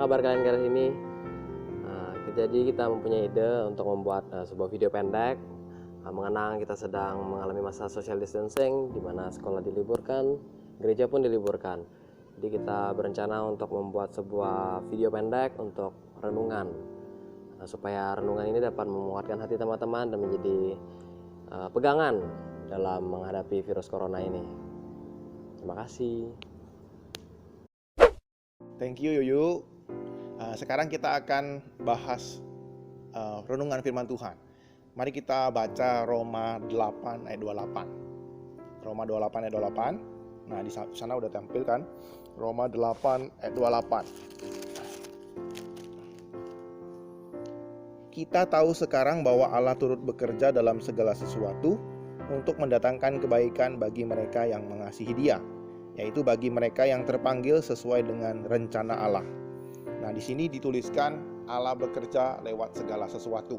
kabar kalian kali ini? Jadi kita mempunyai ide untuk membuat sebuah video pendek mengenang kita sedang mengalami masa social distancing, di mana sekolah diliburkan, gereja pun diliburkan. Jadi kita berencana untuk membuat sebuah video pendek untuk renungan, supaya renungan ini dapat menguatkan hati teman-teman dan menjadi pegangan dalam menghadapi virus corona ini. Terima kasih. Thank you Yuyu. Sekarang kita akan bahas renungan firman Tuhan. Mari kita baca Roma 8 ayat 28. Roma 28 ayat 28. Nah, di sana udah tampil kan? Roma 8 ayat 28. Kita tahu sekarang bahwa Allah turut bekerja dalam segala sesuatu untuk mendatangkan kebaikan bagi mereka yang mengasihi Dia, yaitu bagi mereka yang terpanggil sesuai dengan rencana Allah. Nah, di sini dituliskan Allah bekerja lewat segala sesuatu.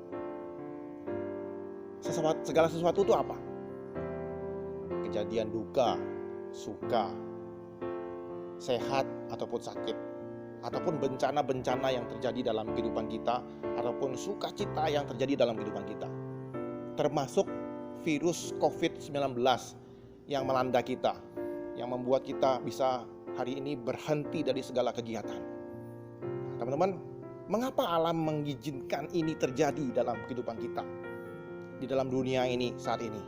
Segala sesuatu itu apa? Kejadian duka, suka, sehat ataupun sakit, ataupun bencana-bencana yang terjadi dalam kehidupan kita, ataupun sukacita yang terjadi dalam kehidupan kita. Termasuk virus COVID-19 yang melanda kita, yang membuat kita bisa hari ini berhenti dari segala kegiatan. Teman-teman, mengapa Allah mengizinkan ini terjadi dalam kehidupan kita, di dalam dunia ini saat ini?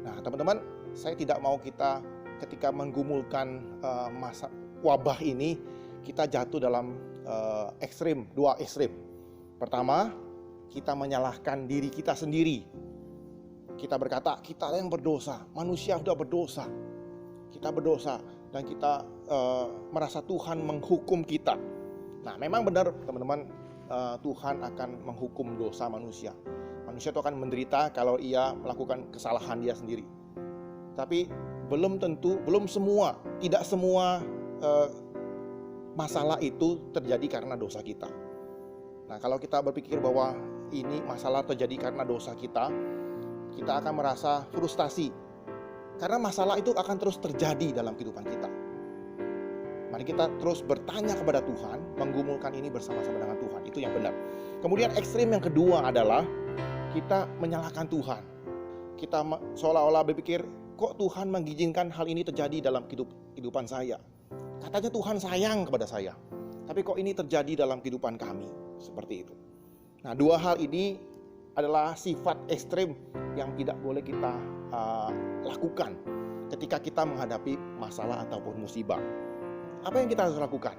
Nah, teman-teman, saya tidak mau kita ketika menggumulkan masa wabah ini, kita jatuh dalam dua ekstrim. Pertama, kita menyalahkan diri kita sendiri. Kita berkata, kita yang berdosa, manusia sudah berdosa. Kita berdosa dan kita merasa Tuhan menghukum kita. Nah, memang benar teman-teman, Tuhan akan menghukum dosa manusia. Manusia itu akan menderita kalau ia melakukan kesalahan dia sendiri. Tapi tidak semua masalah itu terjadi karena dosa kita. Nah, kalau kita berpikir bahwa ini masalah terjadi karena dosa kita akan merasa frustasi. Karena masalah itu akan terus terjadi dalam kehidupan kita. Mari kita terus bertanya kepada Tuhan, menggumulkan ini bersama-sama dengan Tuhan. Itu yang benar. Kemudian ekstrim yang kedua adalah kita menyalahkan Tuhan. Kita seolah-olah berpikir, kok Tuhan mengizinkan hal ini terjadi dalam kehidupan saya? Katanya Tuhan sayang kepada saya, tapi kok ini terjadi dalam kehidupan kami? Seperti itu. Nah, dua hal ini adalah sifat ekstrim yang tidak boleh kita lakukan ketika kita menghadapi masalah ataupun musibah. Apa yang kita harus lakukan?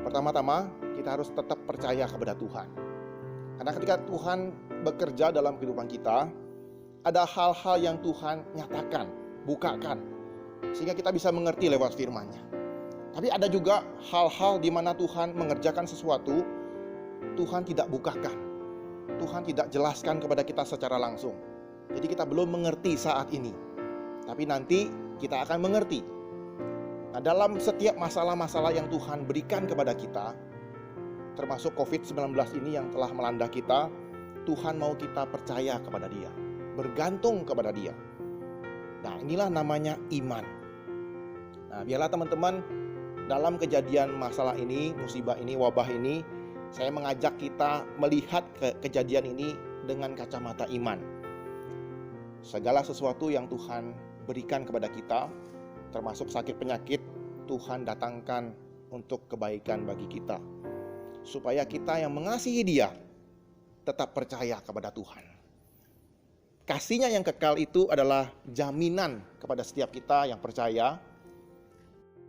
Pertama-tama, kita harus tetap percaya kepada Tuhan. Karena ketika Tuhan bekerja dalam kehidupan kita, ada hal-hal yang Tuhan nyatakan, bukakan, sehingga kita bisa mengerti lewat firman-Nya. Tapi ada juga hal-hal di mana Tuhan mengerjakan sesuatu, Tuhan tidak bukakan. Tuhan tidak jelaskan kepada kita secara langsung. Jadi kita belum mengerti saat ini. Tapi nanti kita akan mengerti. Nah, dalam setiap masalah-masalah yang Tuhan berikan kepada kita, termasuk COVID-19 ini yang telah melanda kita, Tuhan mau kita percaya kepada Dia, bergantung kepada Dia. Nah, inilah namanya iman. Nah, biarlah teman-teman, dalam kejadian masalah ini, musibah ini, wabah ini, saya mengajak kita melihat kejadian ini dengan kacamata iman. Segala sesuatu yang Tuhan berikan kepada kita, termasuk sakit penyakit, Tuhan datangkan untuk kebaikan bagi kita. Supaya kita yang mengasihi Dia tetap percaya kepada Tuhan. Kasih-Nya yang kekal itu adalah jaminan kepada setiap kita yang percaya,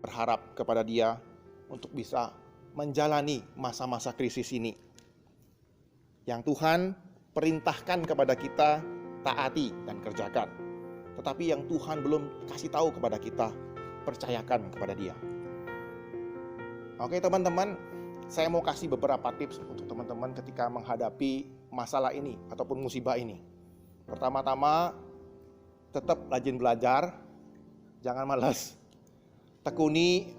berharap kepada Dia untuk bisa menjalani masa-masa krisis ini. Yang Tuhan perintahkan kepada kita taati dan kerjakan. Tetapi yang Tuhan belum kasih tahu kepada kita, percayakan kepada Dia. Oke teman-teman, saya mau kasih beberapa tips untuk teman-teman ketika menghadapi masalah ini ataupun musibah ini. Pertama-tama, tetap rajin belajar, jangan malas. Tekuni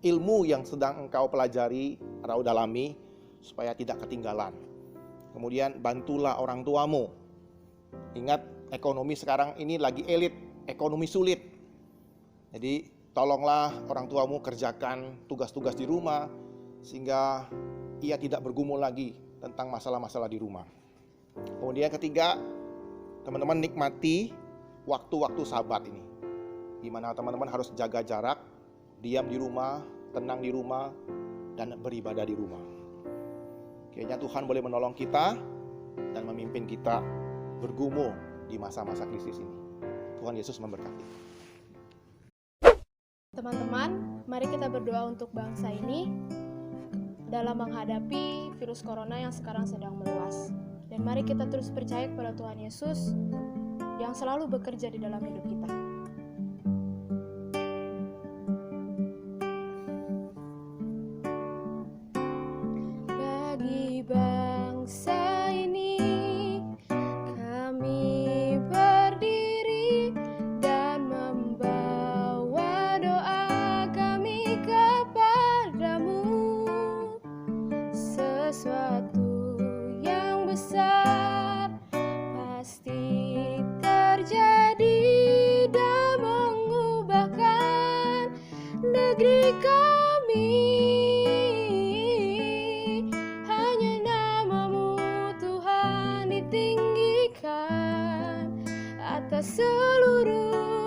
ilmu yang sedang engkau pelajari atau dalami supaya tidak ketinggalan. Kemudian bantulah orang tuamu. Ingat, ekonomi sekarang ini lagi elit, ekonomi sulit. Jadi Tolonglah orang tuamu kerjakan tugas-tugas di rumah, sehingga ia tidak bergumul lagi tentang masalah-masalah di rumah. Kemudian ketiga, teman-teman nikmati waktu-waktu Sabat ini, di mana teman-teman harus jaga jarak, diam di rumah, tenang di rumah, dan beribadah di rumah. Kiranya Tuhan boleh menolong kita dan memimpin kita bergumul di masa-masa krisis ini. Tuhan Yesus memberkati. Teman-teman, mari kita berdoa untuk bangsa ini dalam menghadapi virus corona yang sekarang sedang meluas. Dan mari kita terus percaya kepada Tuhan Yesus yang selalu bekerja di dalam hidup kita. Bagi bangsa ini, kami berdiri dan membawa doa kami kepadamu. Sesuatu yang besar pasti terjadi dan mengubahkan negeri kami. Hanya namamu Tuhan ditinggikan atas seluruh